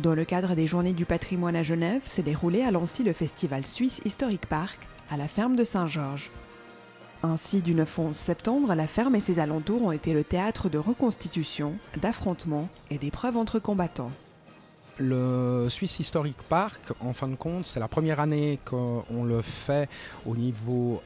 Dans le cadre des Journées du patrimoine à Genève, s'est déroulé à Lancy le festival Swiss Historic Park à la ferme de Saint-Georges. Ainsi, du 9 au 11 septembre, la ferme et ses alentours ont été le théâtre de reconstitutions, d'affrontements et d'épreuves entre combattants. Le Swiss Historic Park, en fin de compte, c'est la première année qu'on le fait au niveau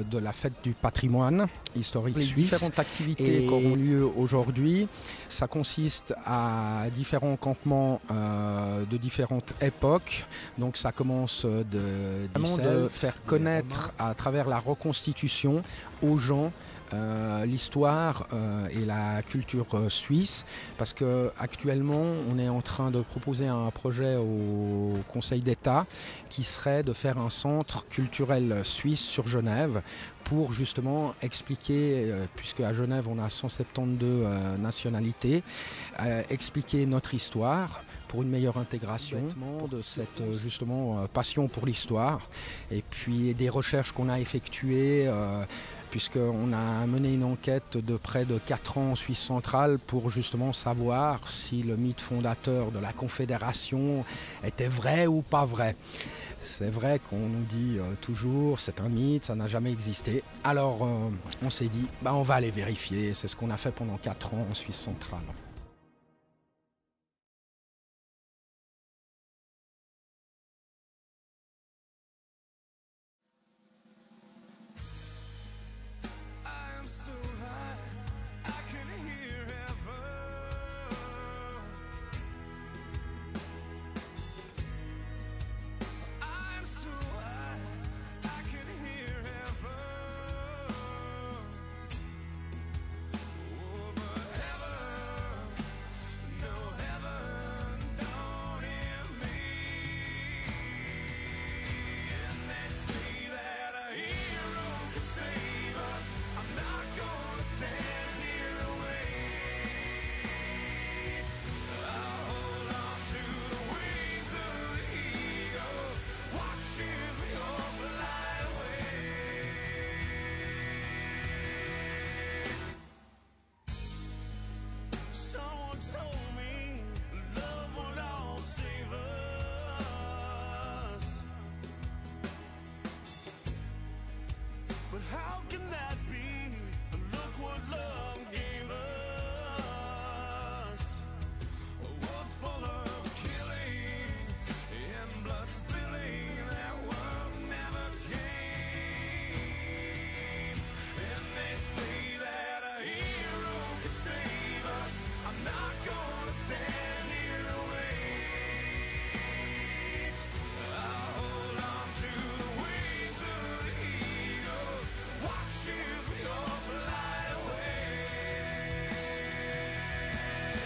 de la fête du patrimoine historique suisse. Les différentes activités qui auront lieu aujourd'hui, ça consiste à différents campements de différentes époques. Donc ça commence de faire connaître à travers la reconstitution aux gens l'histoire et la culture suisse, parce qu'actuellement on est en train de proposer un projet au Conseil d'État qui serait de faire un centre culturel suisse sur Genève pour justement expliquer, puisque à Genève on a 172 nationalités, expliquer notre histoire pour une meilleure intégration de cette justement passion pour l'histoire, et puis des recherches qu'on a effectuées puisqu'on a mené une enquête de près de 4 ans en Suisse centrale pour justement savoir si le mythe fondateur de la Confédération était vrai ou pas vrai. C'est vrai qu'on nous dit toujours c'est un mythe, ça n'a jamais existé. Alors on s'est dit on va aller vérifier, c'est ce qu'on a fait pendant 4 ans en Suisse centrale.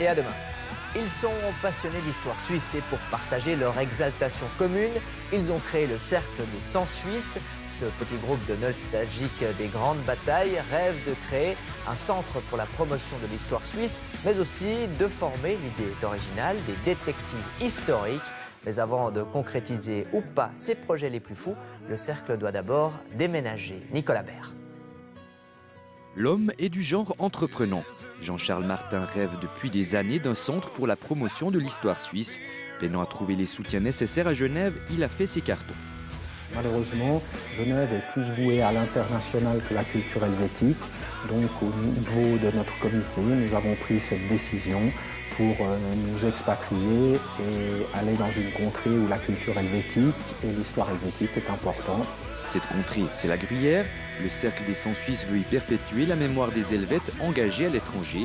Et à demain. Ils sont passionnés d'histoire suisse et pour partager leur exaltation commune, ils ont créé le Cercle des 100 Suisses. Ce petit groupe de nostalgiques des grandes batailles rêve de créer un centre pour la promotion de l'histoire suisse, mais aussi de former, l'idée est originale, des détectives historiques. Mais avant de concrétiser ou pas ses projets les plus fous, le Cercle doit d'abord déménager. Nicolas Baird. L'homme est du genre entreprenant. Jean-Charles Martin rêve depuis des années d'un centre pour la promotion de l'histoire suisse. Peinant à trouver les soutiens nécessaires à Genève, il a fait ses cartons. Malheureusement, Genève est plus vouée à l'international que la culture helvétique. Donc au niveau de notre comité, nous avons pris cette décision pour nous expatrier et aller dans une contrée où la culture helvétique et l'histoire helvétique est importante. Cette contrée, c'est la Gruyère. Le Cercle des 100 Suisses veut y perpétuer la mémoire des Helvètes engagés à l'étranger.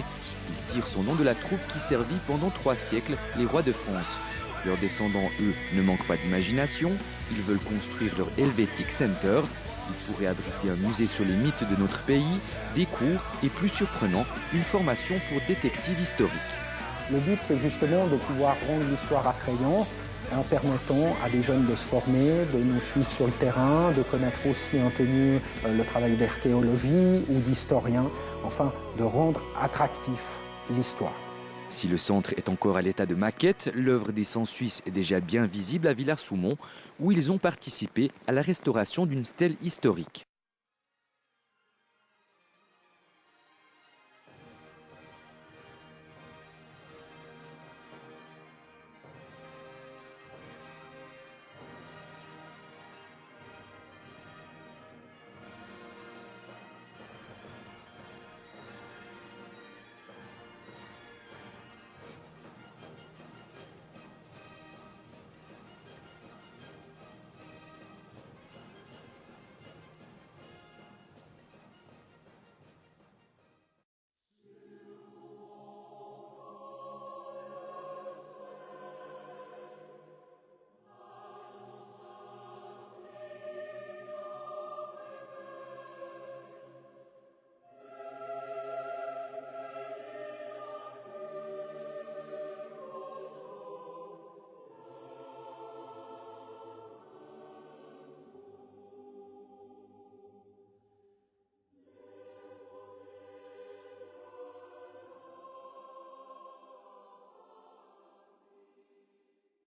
Il tire son nom de la troupe qui servit pendant 3 siècles les rois de France. Leurs descendants, eux, ne manquent pas d'imagination. Ils veulent construire leur Helvetic Center. Ils pourraient abriter un musée sur les mythes de notre pays, des cours et, plus surprenant, une formation pour détectives historiques. Le but, c'est justement de pouvoir rendre l'histoire attrayante en permettant à des jeunes de se former, de nous suivre sur le terrain, de connaître aussi un peu mieux le travail d'archéologie ou d'historien, enfin de rendre attractif l'histoire. Si le centre est encore à l'état de maquette, l'œuvre des 100 Suisses est déjà bien visible à Villars-Soumont, où ils ont participé à la restauration d'une stèle historique.